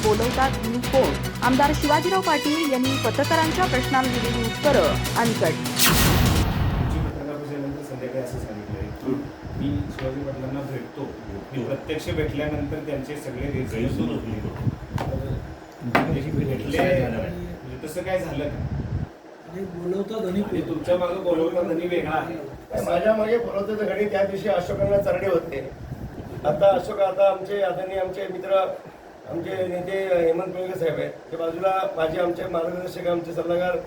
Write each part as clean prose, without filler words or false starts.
बोलवतात न्यू कोण? आमदार शिवाजीराव पाटील यांनी पत्रकारांच्या प्रश्नांना दिलेली उत्तरं अनकट. संध्याकाळी असं सांगितलंय की मी शिवाजी पाटलांना भेटतो. मी प्रत्यक्ष भेटल्यानंतर त्यांचे सगळे भेटले म्हणजे तसं काय झालं का? बोलवता धनी आणि तुमच्या मागे बोलवता धनी वेगळा आहे. माझ्या मागे बोलवते घडी त्या दिवशी अशोकांना चरडे होते. आता आमचे आदरणीय आमचे मित्र आमचे नेते हेमंत कोळगे साहेब आहेत. ते बाजूला माझे आमचे मार्गदर्शक आमचे सल्लागार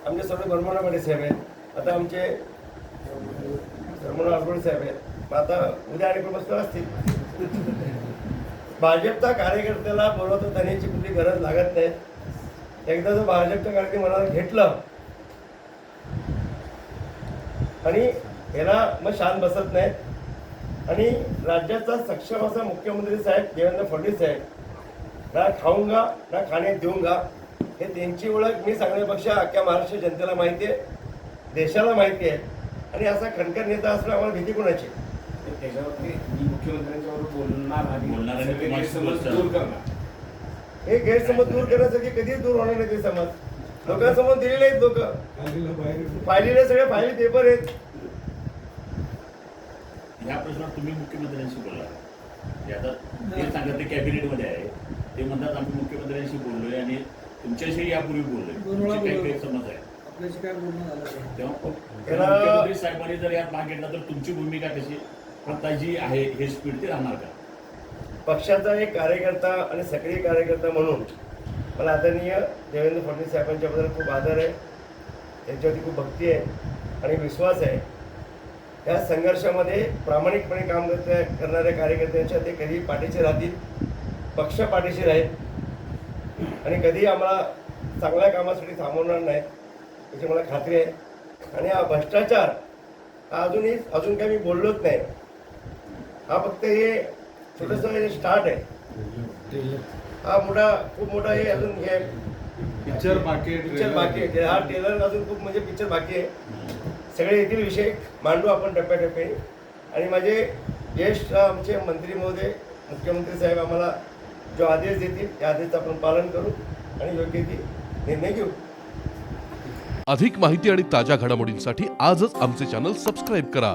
आमचे सर्व बर्मणा पाटील साहेब आहेत. आता आमचे बर्मणा आठवडे साहेब आहेत. आता उद्या आणि बसतो असतील. भाजपचा कार्यकर्त्याला बोलवतो धनीची कुठली गरज लागत नाही. एकदा जर भाजपच्या कार्यकर्ते मनाला घेतलं आणि याला मग शांत बसत नाहीत. आणि राज्याचा सक्षम असा मुख्यमंत्री साहेब देवेंद्र फडणवीस साहेब ना खाऊंगा ना खाणे देऊंगा हे त्यांची ओळख मी सांगण्यापेक्षा अख्ख्या महाराष्ट्र जनतेला माहिती आहे, देशाला माहिती आहे. आणि असा खणखर नेता असणं आम्हाला भीती कोणाची? त्याच्यावरती मी मुख्यमंत्र्यांच्यावर बोलणार आणि गैरसमज दूर करणार. हे गैरसमज दूर करण्यासाठी कधीच दूर होणार नाही. ते समज लोकांसमोर दिलेले आहेत. लोक फायलीले सगळे फायली पेपर आहेत. ह्या प्रश्नावर तुम्ही मुख्यमंत्र्यांशी बोलला. आता ते सांगत ते कॅबिनेटमध्ये आहे. ते म्हणतात आम्ही मुख्यमंत्र्यांशी बोललोय आणि तुमच्याशी यापूर्वी बोललोय. काही गैरसमज आहे तेव्हा मुख्यमंत्री साहेबांनी जर यात भाग घेतला तर तुमची भूमिका कशी आता जी आहे हे स्पीड ते राहणार का? पक्षाचा एक कार्यकर्ता आणि सक्रिय कार्यकर्ता म्हणून मला आदरणीय देवेंद्र फडणवीस साहेबांच्याबद्दल खूप आदर आहे. त्यांच्यावरती खूप भक्ती आहे आणि विश्वास आहे. या संघर्षामध्ये प्रामाणिकपणे काम करणाऱ्या कार्यकर्त्यांच्या ते कधी पाठीशी राहतील, पक्ष पाठीशी राहील आणि कधी आम्हाला चांगल्या कामासाठी थांबवणार नाहीत याची मला खात्री आहे. आणि हा भ्रष्टाचार हा अजून काही मी बोललोच नाही. हा फक्त हे छोटंसं स्टार्ट आहे. हा खूप मोठा हे अजून हे पिक्चर बाकी आहे. हा टेलर अजून खूप म्हणजे पिक्चर बाकी आहे. सगळे येथील विषय मांडू आपण टप्प्याटप्प्याने. आणि माझे ज्येष्ठ आमचे मंत्री महोदय मुख्यमंत्री साहेब आम्हाला जो आदेश देतील त्या आदेशाचं आपण पालन करू आणि योग्य ती निर्णय घेऊ. अधिक माहिती आणि ताज्या घडामोडींसाठी आजच आमचे चॅनल सबस्क्राईब करा.